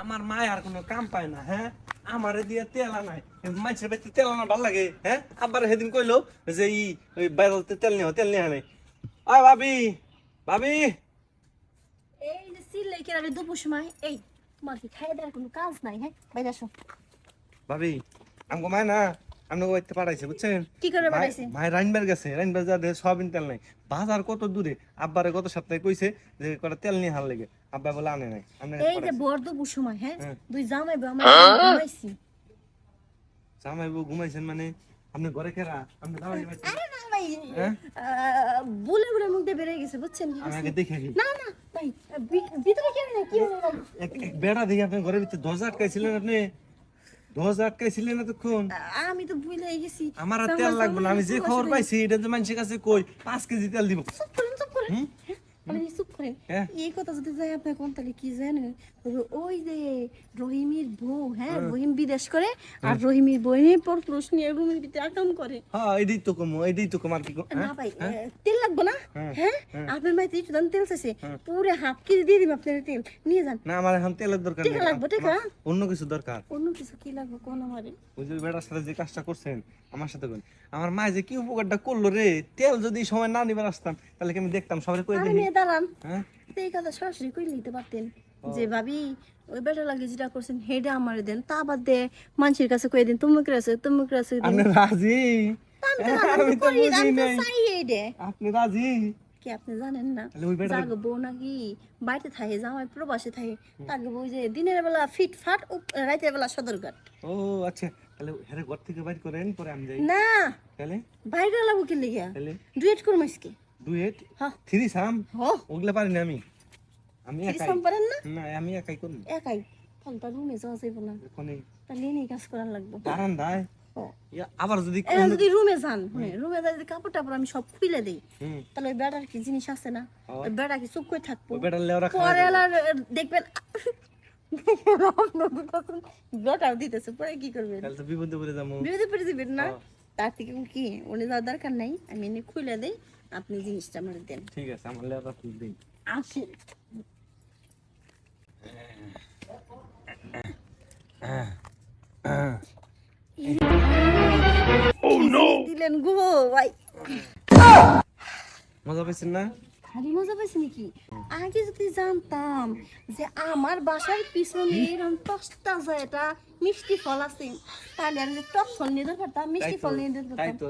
আমার মা আর কোনো কাম পায় না, হ্যাঁ আমারে দিয়ে তেল আনায়, মানুষের বাড়িতে তেল আনা ভালো লাগে, হ্যাঁ আবার সেদিন কইলো যে ওই বাইরে তেল নিয়ে আনে। আয় ভাবি, ভাবি এই যে সিলাই কেরারে দুপুর সময় এই তোমার কি খাইয়ে দেওয়ার কোনো কাজ নাই? হ্যাঁ বাইরে আসো। ভাবি আমগো মায় না আমগো বাড়িতে পাঠাইছে বুঝছেন। কি করে বানাইছে? মায় রাইনবার গেছে, রাইনবার যা দেখে সয়াবিন তেল নাই, বাজার কত দূরে। আব্বারে গত সপ্তাহে কইছে যে কটা তেল নিয়ে হাল লেগে, আব্বা বলে আনে নাই। এই যে বড় দুপুর সময় হ্যাঁ দুই জামাই আমার ঘুমাইছি। জামাই বউ ঘুমাইছেন মানে আপনি ঘরে কেরা? আপনি দাঁড়াই আরে না ভাই, বুলে বুলে মুখ দিয়ে বেরিয়ে গেছে বুঝছেন। আমি আগে দেখে আসি। না না ভাই, ভিতরে কেন না কি হলো ভাই? এক বেড়া দেখি আপনি ঘরের ভিতরে দরজা আটকাইছিলেন, আপনি দরজা আটকাইছিলেন এতক্ষণ। আমি তো ভুলে গেছি। আমার আর তেল লাগবে না, আমি যে খবর পাইছি এটা তো মানুষের কাছে কই 5 কেজি তেল দিব। চুপ করেন চুপ করেন, আপনি চুপ করেন। এই কথা যদি যাই আপনার কোন তাহলে কি জানেন, ওই যে রহিমের বউ, হ্যাঁ রহিম বিদেশ করে আর রহিমের বউ নিয়ে পরপুরুষ নিয়ে রুমের ভিতরে আকাম করে। হ্যাঁ এটাই তো কম আর কি। না ভাই তেল লাগবে না, হ্যাঁ আপনার মাইতে একটু দাম তেল চাইছে, পুরো হাফ কেজি দিয়ে দিন আপনার তেল নিয়ে যান। না আমার এখন তেলের দরকার টাকা লাগবে, টাকা অন্য কিছু দরকার। অন্য কিছু কি লাগবে কোন আমারে? ওই যে বেটার সাথে যে কাজটা করছেন আমার সাথে করেন, আমার মা যে কি উপকারটা করলো রে। তেল যদি সময় না নিবার আসতাম তাহলে কি আমি দেখতাম সবাই কই আমি দেখি। নিয়ে দাঁড়ান, হ্যাঁ এই কথা সরাসরি কই নিতে পারতেন যে ভাবি ওই বেটা লাগে যেটা করছেন হেডে আমারে দেন, তা বাদ দে মানুষের কাছে কই দিন তুমুক রাছে আপনি রাজি? আমি তো বুঝি নাই আপনি রাজি। কি আপনি জানেন না তাহলে ওই বেটা জাগো বউ নাকি বাড়িতে থাকে, জামাই প্রবাসে থাকে, তাকে বউ যে দিনের বেলা ফিট ফাট রাতের বেলা সদরঘাট। ও আচ্ছা, তাহলে হেরে ঘর থেকে বাইর করেন পরে আমি যাই। না তাহলে বাইরে লাগবো কি লিগা, তাহলে ডুয়েট করবো আজকে। ডুয়েট? হ্যাঁ থ্রি সাম? হ্যাঁ ওগুলা পারি না আমি, আমি একাই। কিরকম পারেন না? না আমি একাই করব। একাই? তাহলে তার রুমে যাওয়া যাইবো না, ওখানে তাহলে এনেই কাজ করার লাগবো। বারান্দায় আবার যদি যদি রুমে যান, রুমে যাই যদি কাপড় টাপড় আমি সব খুলে দেই, তাহলে ওই বেড়ার কি জিনিস আছে না, ওই বেড়া কি চুপ করে থাকবো? ওই বেটার লেওরা পরে দেখবেন গোটাও দিতেছে, পরে কি করবেন? তাহলে তো বিপদে পড়ে যাবো। বিপদে পড়ে যাবেন না, তার থেকে কি উনি যাওয়ার দরকার নাই, আমি এনে খুলে দেই, আপনি জিনিসটা আমার দেন। ঠিক আছে, আমার লেওরা খুব দিন। আসি দিলেন গো ভাই, মজা পাইছেন না? ভারী মজা পাইছি নাকি? আগে যদি জানতাম যে আমার বাসার পিছনে এরকম টস্টা যায় এটা মিষ্টি ফল আছে, তাহলে আমি যে টক ফল নিয়ে ধরতাম, মিষ্টি ফল নিয়ে তাই ধরতাম। তো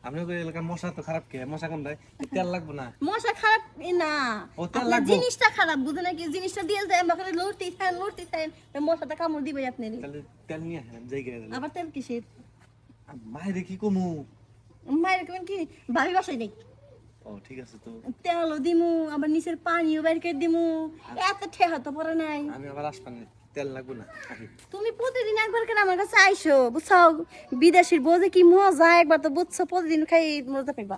আপনাদের এলাকার মশা তো খারাপ, কে মশা কামড়ায়, তেল লাগবে না। মশা খারাপ না, ও তেল আপনার লাগবে। জিনিসটা খারাপ বুঝে নাকি, জিনিসটা দিয়ে যায় আমাকে লড়তেই থাকেন, মশাটা কামড় দিবে আপনি। তাহলে তেল নিয়ে আসেন জায়গায়। আবার তেল কিসের? মায়ের কি কমু? মায়ের কেমন কি ভাবি বাসাই নেই, ও ঠিক আছে তো তেলও দিমু, আবার নিচের পানিও বের করে দিমু, এত ঠেহা তো পরে নাই। আমি আবার আসবান, তেল লাগবে না। তুমি প্রতিদিন একবার করে আমার কাছে আইসো বুঝছো, বিদেশের বোঝে কি মজা, একবার তো বুঝছো, প্রতিদিন খাই মজা পাইবা।